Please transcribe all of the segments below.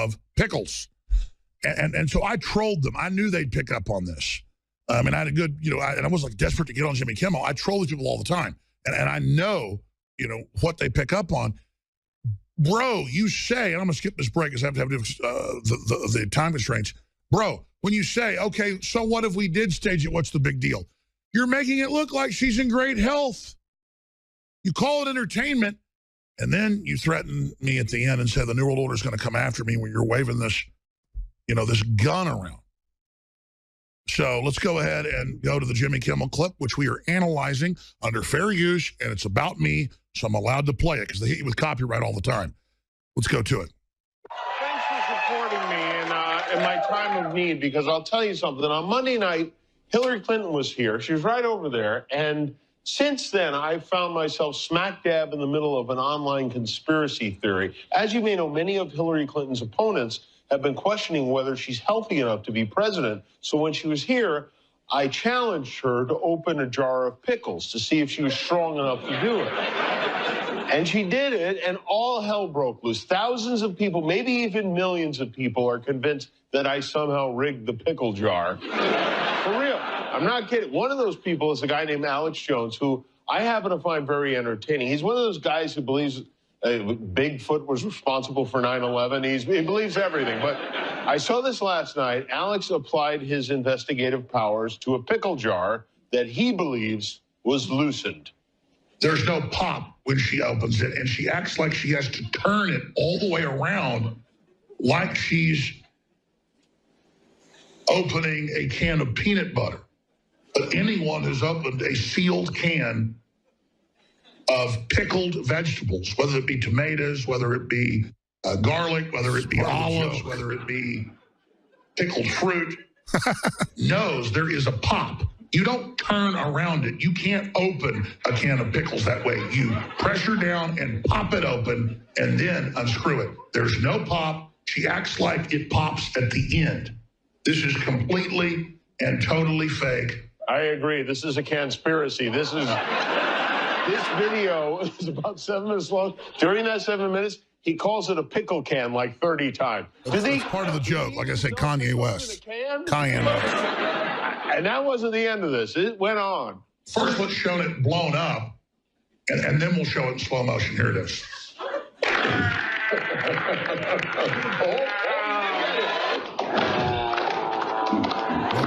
of pickles. And so I trolled them. I knew they'd pick up on this. And I had a good, and I was like desperate to get on Jimmy Kimmel. I troll these people all the time. And I know, what they pick up on. Bro, you say, and I'm going to skip this break because I have to do the time constraints. Bro, when you say, okay, so what if we did stage it? What's the big deal? You're making it look like she's in great health. You call it entertainment, and then you threaten me at the end and say the New World Order is going to come after me when you're waving this, this gun around. So let's go ahead and go to the Jimmy Kimmel clip, which we are analyzing under fair use, and it's about me, so I'm allowed to play it because they hit you with copyright all the time. Let's go to it. Thanks for supporting me in my time of need, because I'll tell you something. On Monday night, Hillary Clinton was here. She was right over there, and since then, I've found myself smack dab in the middle of an online conspiracy theory. As you may know, many of Hillary Clinton's opponents have been questioning whether she's healthy enough to be president. So when she was here, I challenged her to open a jar of pickles to see if she was strong enough to do it. And she did it, and all hell broke loose. Thousands of people, maybe even millions of people, are convinced that I somehow rigged the pickle jar. For real. I'm not kidding. One of those people is a guy named Alex Jones, who I happen to find very entertaining. He's one of those guys who believes Bigfoot was responsible for 9/11. He believes everything. But I saw this last night. Alex applied his investigative powers to a pickle jar that he believes was loosened. There's no pop when she opens it, and she acts like she has to turn it all the way around like she's opening a can of peanut butter. But anyone who's opened a sealed can of pickled vegetables, whether it be tomatoes, whether it be garlic, whether it be olives, whether it be pickled fruit, knows there is a pop. You don't turn around it. You can't open a can of pickles that way. You pressure down and pop it open and then unscrew it. There's no pop. She acts like it pops at the end. This is completely and totally fake. I agree. This is a conspiracy. This video is about 7 minutes long. During that 7 minutes, he calls it a pickle can like 30 times. That's part of the joke. Like I said, Kanye West. Kanye West. And that wasn't the end of this. It went on. First, let's show it blown up, and then we'll show it in slow motion. Here it is. No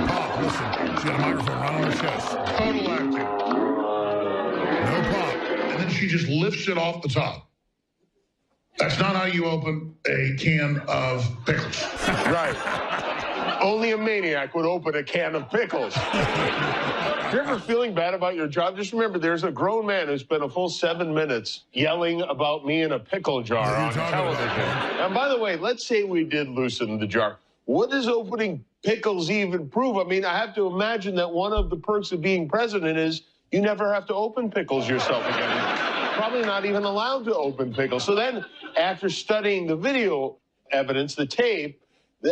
pop. Listen, she got a microphone right on her chest. Total acting. No pop. And then she just lifts it off the top. That's not how you open a can of pickles. Right. Only a maniac would open a can of pickles. You're ever feeling bad about your job? Just remember, there's a grown man who spent a full 7 minutes yelling about me in a pickle jar on television. And by the way, let's say we did loosen the jar. What does opening pickles even prove? I mean, I have to imagine that one of the perks of being president is you never have to open pickles yourself again. Probably not even allowed to open pickles. So then, after studying the video evidence, the tape,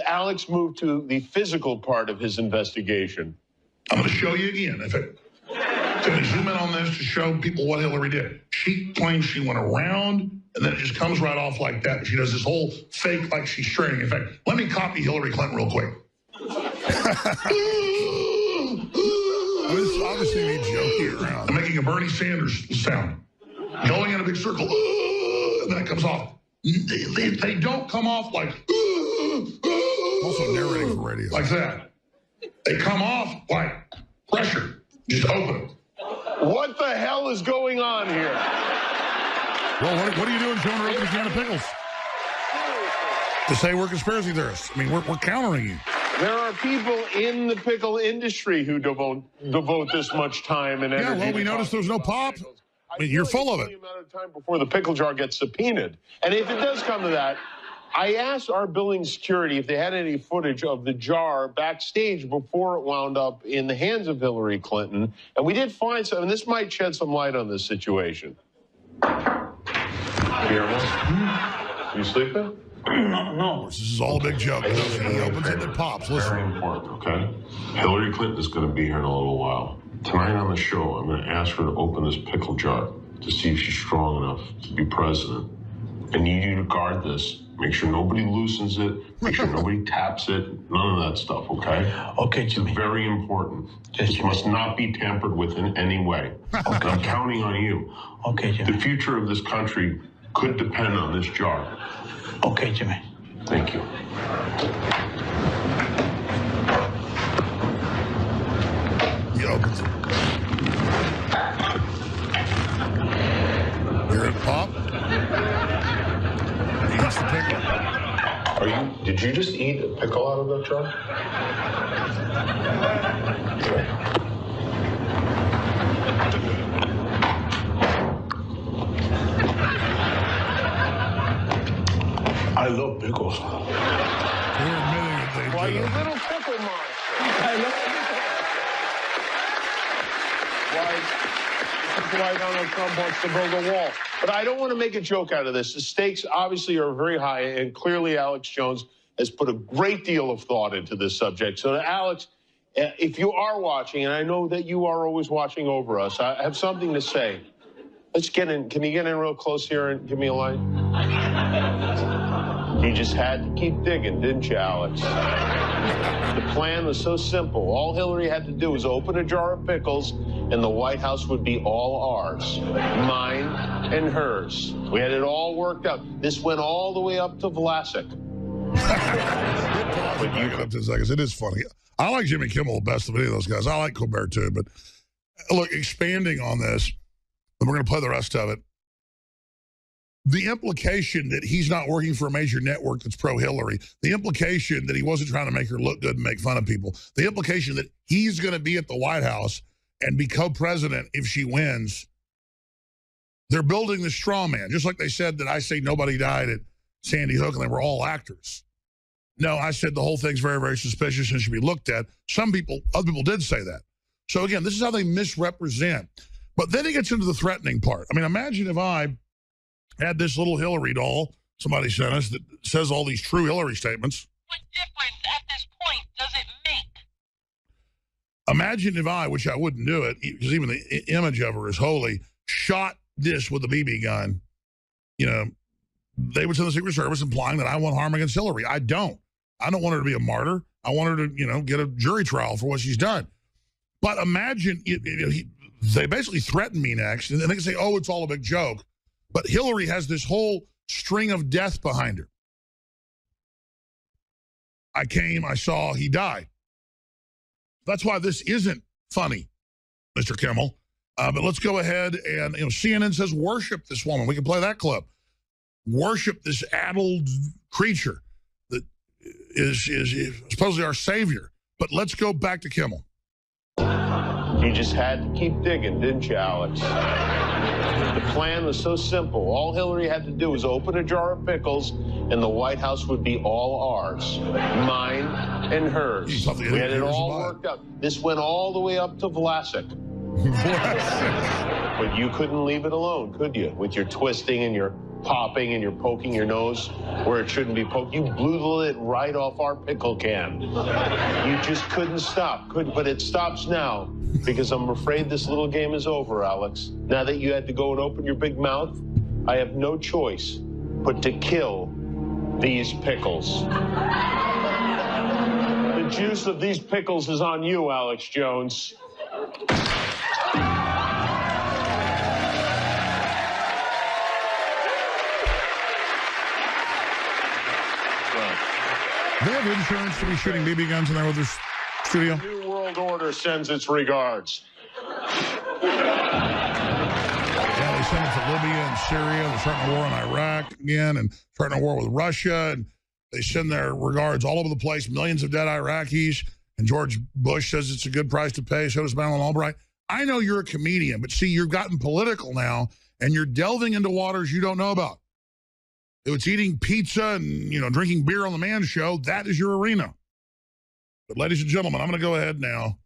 Alex moved to the physical part of his investigation. I'm going to show you again. Can we zoom in on this to show people what Hillary did? She claims she went around, and then it just comes right off like that. She does this whole fake like she's straining. In fact, let me copy Hillary Clinton real quick. This obviously means joking around. I'm making a Bernie Sanders sound. Going in a big circle, and then it comes off. They don't come off like, also narrating for radio. Like that. They come off like pressure. Just open it. What the hell is going on here? Well, what are you doing showing her open a can of pickles? To say we're conspiracy theorists. I mean, we're countering you. There are people in the pickle industry who devote this much time and energy. Yeah, well, we noticed there's no pop. I mean, you're full of it. The amount of time before the pickle jar gets subpoenaed. And if it does come to that, I asked our billing security if they had any footage of the jar backstage before it wound up in the hands of Hillary Clinton. And we did find some, and this might shed some light on this situation. You sleeping? No. This is all a big joke. He opens it and it pops. Listen. Very important, okay? Hillary Clinton is going to be here in a little while. Tonight on the show, I'm going to ask her to open this pickle jar to see if she's strong enough to be president. I need you to guard this. Make sure nobody loosens it. Make sure nobody taps it. None of that stuff, okay? Okay, Jimmy. Very important. Yes, This Jimmy. must not be tampered with in any way. Okay. I'm counting on you. Okay, The Jimmy. future of this country could depend on this jar. Okay, Jimmy. Thank you. He opens it. Hear it pop? He eats the pickle. Did you just eat a pickle out of that jar? I love pickles. They're admitting that they Why, did you it. little pickle monster. I love pickles. This is why Donald Trump wants to build a wall. But I don't want to make a joke out of this. The stakes obviously are very high, and clearly Alex Jones has put a great deal of thought into this subject. So, Alex, if you are watching, and I know that you are always watching over us, I have something to say. Let's get in. Can you get in real close here and give me a light? You just had to keep digging, didn't you, Alex? The plan was so simple. All Hillary had to do was open a jar of pickles, and the White House would be all ours. Mine and hers. We had it all worked out. This went all the way up to Vlasic. But you up 10 seconds. It is funny. I like Jimmy Kimmel the best of any of those guys. I like Colbert too. But look, expanding on this, and we're going to play the rest of it. The implication that he's not working for a major network that's pro-Hillary, the implication that he wasn't trying to make her look good and make fun of people, the implication that he's going to be at the White House and be co-president if she wins, they're building the straw man. Just like they said that I say nobody died at Sandy Hook and they were all actors. No, I said the whole thing's very, very suspicious and should be looked at. Some people, other people did say that. So again, this is how they misrepresent. But then it gets into the threatening part. I mean, imagine if I had this little Hillary doll somebody sent us that says all these true Hillary statements. What difference at this point does it make? Imagine if I, which I wouldn't do it, because even the image of her is holy, shot this with a BB gun. You know, they would send the Secret Service implying that I want harm against Hillary. I don't. I don't want her to be a martyr. I want her to, you know, get a jury trial for what she's done. But imagine, they basically threaten me next, and they can say, oh, it's all a big joke. But Hillary has this whole string of death behind her. I came, I saw, he died. That's why this isn't funny, Mr. Kimmel. But let's go ahead and, CNN says worship this woman. We can play that clip. Worship this addled creature that is supposedly our savior. But let's go back to Kimmel. You just had to keep digging, didn't you, Alex? The plan was so simple. All Hillary had to do was open a jar of pickles, and the White House would be all ours. Mine and hers. We had it all worked out. This went all the way up to Vlasic. But you couldn't leave it alone, could you? With your twisting and your popping and your poking your nose where it shouldn't be poked. You blew the lid right off our pickle can. You just couldn't stop. But it stops now because I'm afraid this little game is over, Alex. Now that you had to go and open your big mouth, I have no choice but to kill these pickles. The juice of these pickles is on you, Alex Jones. Do they have insurance to be shooting BB guns in there with this studio? The New World Order sends its regards. Yeah, they sent it to Libya and Syria. They're starting a war in Iraq again and starting a war with Russia. And they send their regards all over the place. Millions of dead Iraqis. And George Bush says it's a good price to pay. So does Madeleine Albright. I know you're a comedian, but see, you've gotten political now, and you're delving into waters you don't know about. If it's eating pizza and, drinking beer on the Man Show, that is your arena. But ladies and gentlemen, I'm going to go ahead now.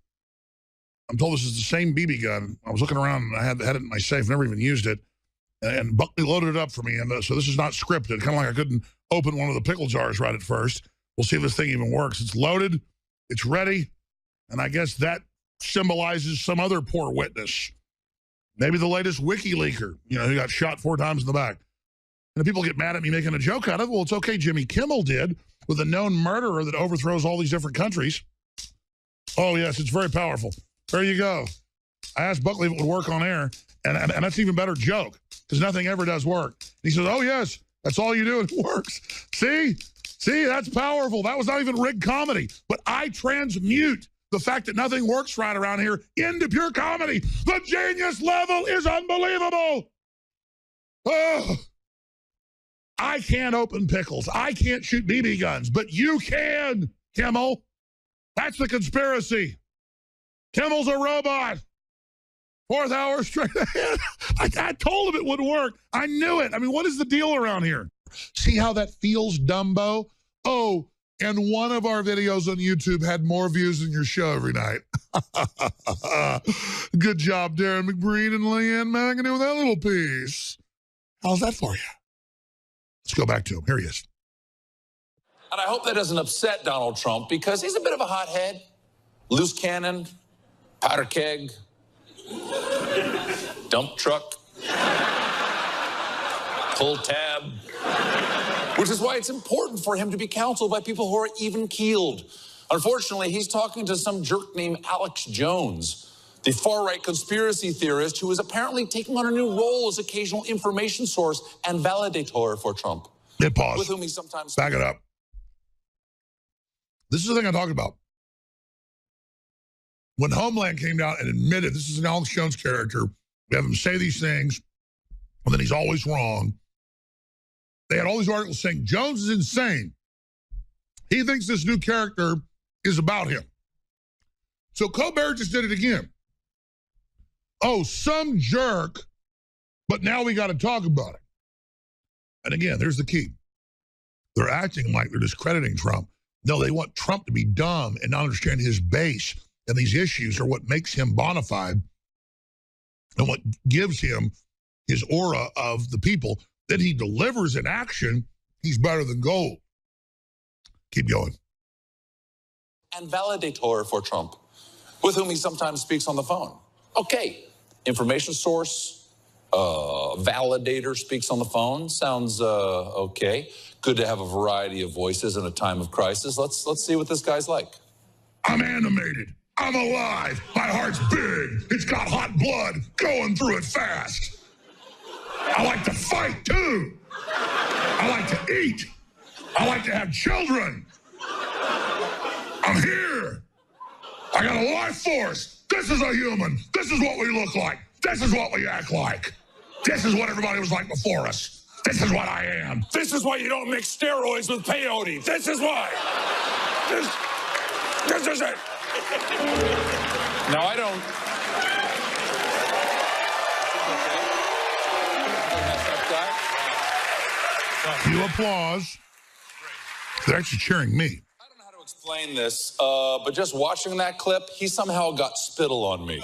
I'm told this is the same BB gun. I was looking around and I had it in my safe, never even used it. And Buckley loaded it up for me. And so this is not scripted. Kind of like I couldn't open one of the pickle jars right at first. We'll see if this thing even works. It's loaded. It's ready. And I guess that symbolizes some other poor witness. Maybe the latest WikiLeaker, who got shot 4 times in the back. And people get mad at me making a joke out of it. Well, it's okay. Jimmy Kimmel did with a known murderer that overthrows all these different countries. Oh, yes, it's very powerful. There you go. I asked Buckley if it would work on air, and that's an even better joke because nothing ever does work. He says, oh, yes, that's all you do. It works. See, that's powerful. That was not even rigged comedy. But I transmute the fact that nothing works right around here into pure comedy. The genius level is unbelievable. Oh, I can't open pickles. I can't shoot BB guns, but you can, Kimmel. That's the conspiracy. Kimmel's a robot. 4th hour straight ahead. I told him it would work. I knew it. I mean, what is the deal around here? See how that feels, Dumbo? Oh, and one of our videos on YouTube had more views than your show every night. Good job, Darren McBreen and Leanne McAdoo with that little piece. How's that for you? Let's go back to him. Here he is. And I hope that doesn't upset Donald Trump because he's a bit of a hothead. Loose cannon, powder keg, dump truck, pull tab, which is why it's important for him to be counseled by people who are even-keeled. Unfortunately, he's talking to some jerk named Alex Jones, the far-right conspiracy theorist who is apparently taking on a new role as occasional information source and validator for Trump. Hit pause. With whom he sometimes... Back it up. This is the thing I'm talking about. When Homeland came down and admitted this is an Alex Jones character, we have him say these things, and then he's always wrong. They had all these articles saying Jones is insane. He thinks this new character is about him. So Colbert just did it again. Oh, some jerk, but now we got to talk about it. And again, there's the key. They're acting like they're discrediting Trump. No, they want Trump to be dumb and not understand his base. And these issues are what makes him bona fide and what gives him his aura of the people that he delivers in action. He's better than gold. Keep going. And validator for Trump, with whom he sometimes speaks on the phone. Okay, information source, validator speaks on the phone. Sounds okay. Good to have a variety of voices in a time of crisis. Let's see what this guy's like. I'm animated. I'm alive. My heart's big. It's got hot blood going through it fast. I like to fight, too. I like to eat. I like to have children. I'm here. I got a life force. This is a human. This is what we look like. This is what we act like. This is what everybody was like before us. This is what I am. This is why you don't mix steroids with peyote. This is why. This is it. Now, I don't... You applause. They're actually cheering me. I don't know how to explain this, but just watching that clip, he somehow got spittle on me.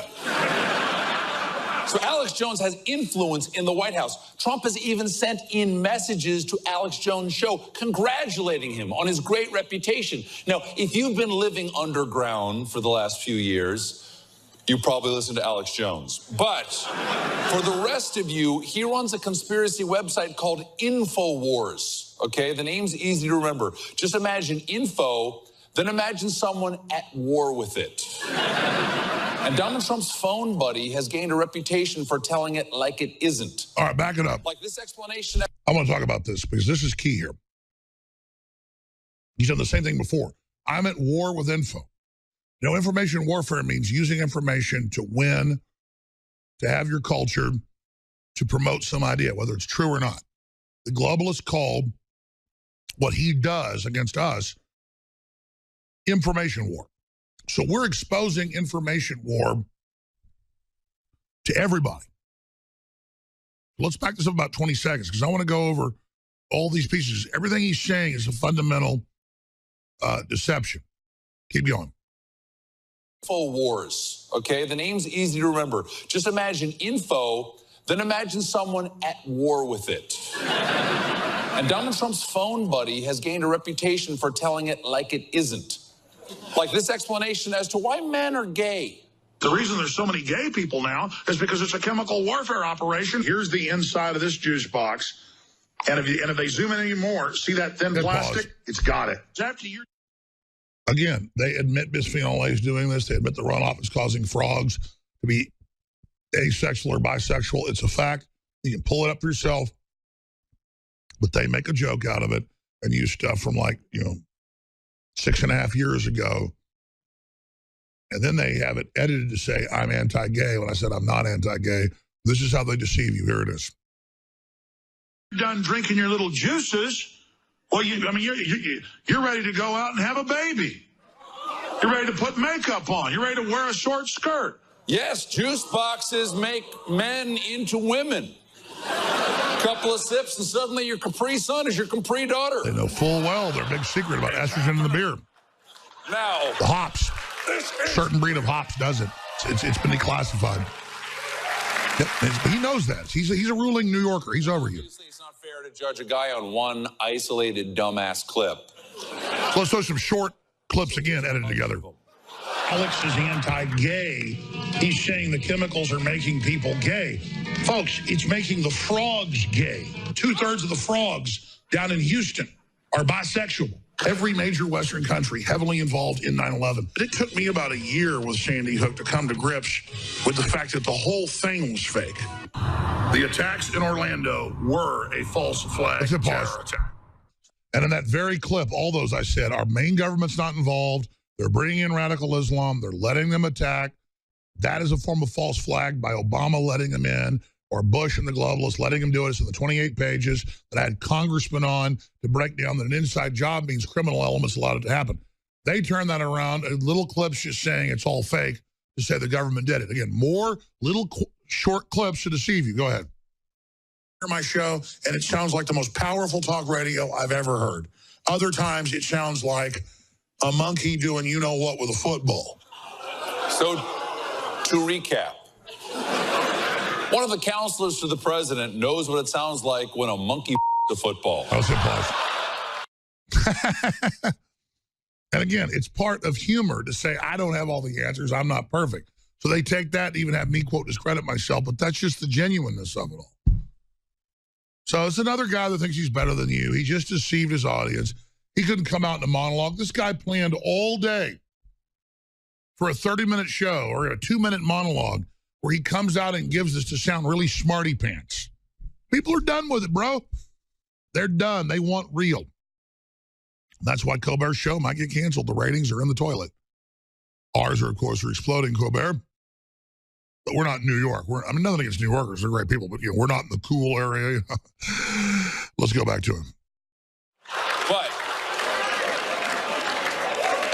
So Alex Jones has influence in the White House. Trump has even sent in messages to Alex Jones' show congratulating him on his great reputation. Now, if you've been living underground for the last few years, you probably listen to Alex Jones. But for the rest of you, he runs a conspiracy website called InfoWars, okay? The name's easy to remember. Just imagine info, then imagine someone at war with it. And Donald Trump's phone buddy has gained a reputation for telling it like it isn't. All right, back it up. Like this explanation. I want to talk about this because this is key here. He's done the same thing before. I'm at war with info. You know, information warfare means using information to win, to have your culture, to promote some idea, whether it's true or not. The globalists call what he does against us information war. So we're exposing information war to everybody. Let's back this up about 20 seconds because I want to go over all these pieces. Everything he's saying is a fundamental deception. Keep going. InfoWars, okay? The name's easy to remember. Just imagine info, then imagine someone at war with it. And Donald Trump's phone buddy has gained a reputation for telling it like it isn't. Like this explanation as to why men are gay. The reason there's so many gay people now is because it's a chemical warfare operation. Here's the inside of this juice box. And if they zoom in anymore, see that thin plastic? Pause. It's got it. It's after you. Again, they admit bisphenol A is doing this. They admit the runoff is causing frogs to be asexual or bisexual. It's a fact. You can pull it up for yourself. But they make a joke out of it and use stuff from 6.5 years ago. And then they have it edited to say, I'm anti-gay, when I said I'm not anti-gay. This is how they deceive you. Here it is. You're done drinking your little juices. Well, you're ready to go out and have a baby. You're ready to put makeup on. You're ready to wear a short skirt. Yes, juice boxes make men into women. Couple of sips and suddenly your Capri Sun is your Capri daughter. They know full well their big secret about estrogen in the beer. Now, the hops. A certain breed of hops does it. It's been declassified. Yep, he knows that. He's a ruling New Yorker. He's over you. Obviously, it's not fair to judge a guy on one isolated dumbass clip. Let's show some short clips again, edited together. Alex is anti-gay. He's saying the chemicals are making people gay. Folks, it's making the frogs gay. 2/3 of the frogs down in Houston are bisexual. Every major Western country heavily involved in 9/11. But it took me about a year with Sandy Hook to come to grips with the fact that the whole thing was fake. The attacks in Orlando were a false flag terror attack. And in that very clip, all those I said, our main government's not involved. They're bringing in radical Islam. They're letting them attack. That is a form of false flag by Obama letting them in, or Bush and the globalists letting them do it. It's in the 28 pages that I had congressmen on to break down that an inside job means criminal elements allowed it to happen. They turned that around, little clips just saying it's all fake to say the government did it. Again, more little short clips to deceive you. Go ahead. Hear my show, and it sounds like the most powerful talk radio I've ever heard. Other times it sounds like a monkey doing you-know-what with a football. So, to recap, one of the counselors to the president knows what it sounds like when a monkey the football. How's it pause? And again, it's part of humor to say, I don't have all the answers. I'm not perfect. So they take that and even have me, quote, discredit myself. But that's just the genuineness of it all. So it's another guy that thinks he's better than you. He just deceived his audience. He couldn't come out in a monologue. This guy planned all day for a 30-minute show or a 2-minute monologue where he comes out and gives this to sound really smarty pants. People are done with it, bro. They're done. They want real. That's why Colbert's show might get canceled. The ratings are in the toilet. Ours are, of course, exploding, Colbert. But we're not in New York. Nothing against New Yorkers. They're great people, but we're not in the cool area. Let's go back to him. But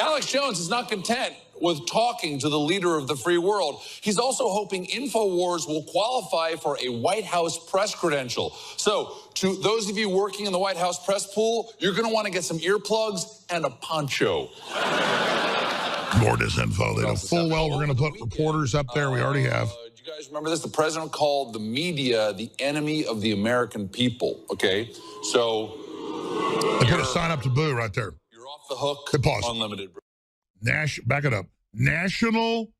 Alex Jones is not content with talking to the leader of the free world. He's also hoping InfoWars will qualify for a White House press credential. So, to those of you working in the White House press pool, you're going to want to get some earplugs and a poncho. More disinfo. They know full well we're going to put reporters up there. We already have. Do you guys remember this? The president called the media the enemy of the American people, okay? So, they put a sign up to boo right there. You're off the hook. Hit pause. Unlimited. Back it up. National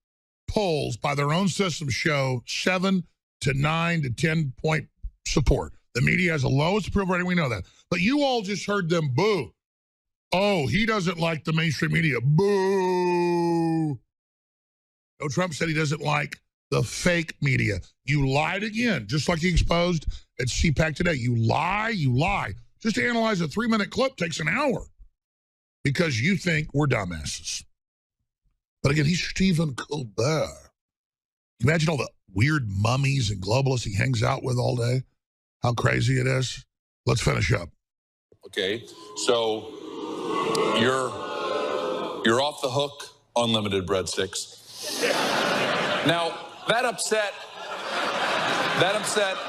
polls by their own system show 7 to 9 to 10 point support. The media has the lowest approval rating. We know that. But you all just heard them boo. Oh, he doesn't like the mainstream media. Boo. No, Trump said he doesn't like the fake media. You lied again, just like he exposed at CPAC today. You lie, you lie. Just to analyze a 3-minute clip takes an hour because you think we're dumbasses. But again, he's Stephen Colbert. Imagine all the weird mummies and globalists he hangs out with all day. How crazy it is. Let's finish up. Okay, so you're off the hook, unlimited breadsticks. Now, that upset,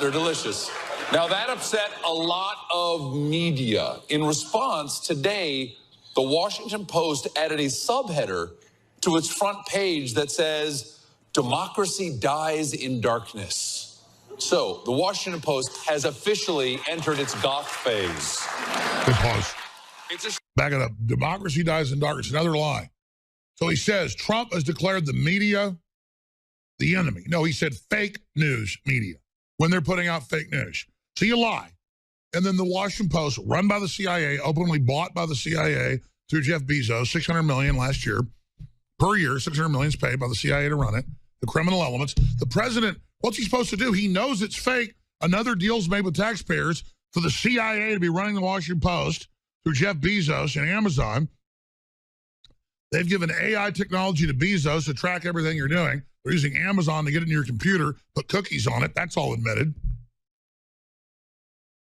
they're delicious. Now, that upset a lot of media. In response, today, the Washington Post added a subheader to its front page that says, "Democracy dies in darkness." So, the Washington Post has officially entered its goth phase. Good pause. Back it up. Democracy dies in darkness. Another lie. So he says Trump has declared the media the enemy. No, he said fake news media when they're putting out fake news. So you lie. And then the Washington Post, run by the CIA, openly bought by the CIA through Jeff Bezos, $600 million last year. Per year, $600 million is paid by the CIA to run it. The criminal elements. The president, what's he supposed to do? He knows it's fake. Another deal's made with taxpayers for the CIA to be running the Washington Post through Jeff Bezos and Amazon. They've given AI technology to Bezos to track everything you're doing. They're using Amazon to get it in your computer, put cookies on it. That's all admitted.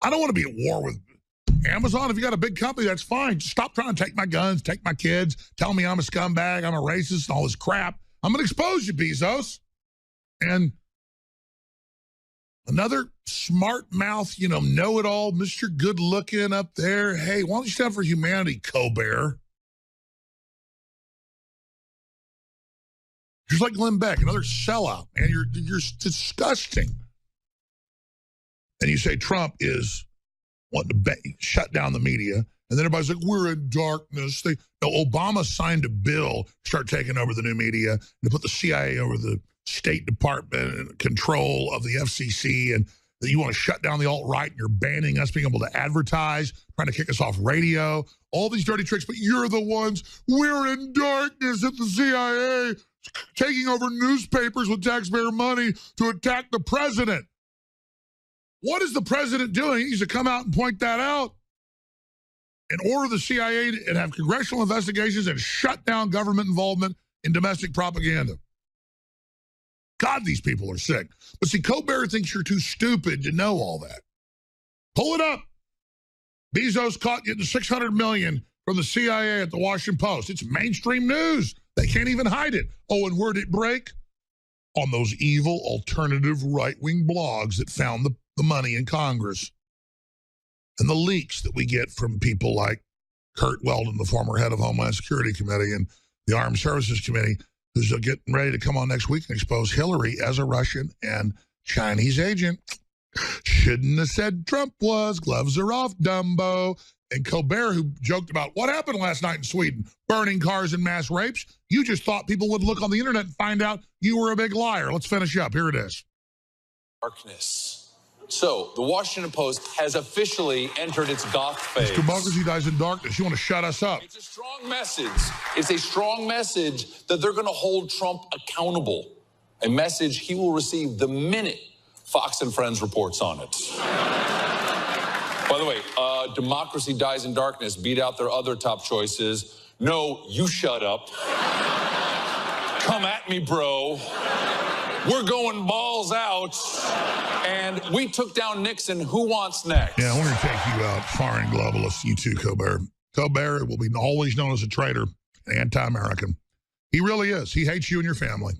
I don't want to be at war with Amazon. If you got a big company, that's fine. Just stop trying to take my guns, take my kids, tell me I'm a scumbag, I'm a racist, and all this crap. I'm going to expose you, Bezos. And another smart mouth, know-it-all, Mr. Good-looking up there. Hey, why don't you stand for humanity, Colbert? Just like Glenn Beck, another sellout, man. You're disgusting. And you say Trump is wanting to shut down the media, and then everybody's like, we're in darkness. Obama signed a bill to start taking over the new media and to put the CIA over the State Department and control of the FCC, and that you want to shut down the alt-right, and you're banning us being able to advertise, trying to kick us off radio, all these dirty tricks, but you're the ones, we're in darkness at the CIA, taking over newspapers with taxpayer money to attack the president. What is the president doing? He needs to come out and point that out and order the CIA and have congressional investigations and shut down government involvement in domestic propaganda. God, these people are sick. But see, Colbert thinks you're too stupid to know all that. Pull it up. Bezos caught getting $600 million from the CIA at the Washington Post. It's mainstream news. They can't even hide it. Oh, and where'd it break? On those evil alternative right-wing blogs that found the money in Congress. And the leaks that we get from people like Kurt Weldon, the former head of Homeland Security Committee, and the Armed Services Committee, who's getting ready to come on next week and expose Hillary as a Russian and Chinese agent. Shouldn't have said Trump was. Gloves are off, Dumbo. And Colbert, who joked about what happened last night in Sweden, burning cars and mass rapes. You just thought people would look on the internet and find out you were a big liar. Let's finish up. Here it is. Darkness. So, the Washington Post has officially entered its goth phase. Democracy dies in darkness. You want to shut us up. It's a strong message. It's a strong message that they're going to hold Trump accountable. A message he will receive the minute Fox and Friends reports on it. By the way, democracy dies in darkness beat out their other top choices. No, you shut up. Come at me, bro. We're going balls out. And we took down Nixon. Who wants next? Yeah, I want to take you out, foreign globalists. You too, Colbert. Colbert will be always known as a traitor, an anti-American. He really is. He hates you and your family.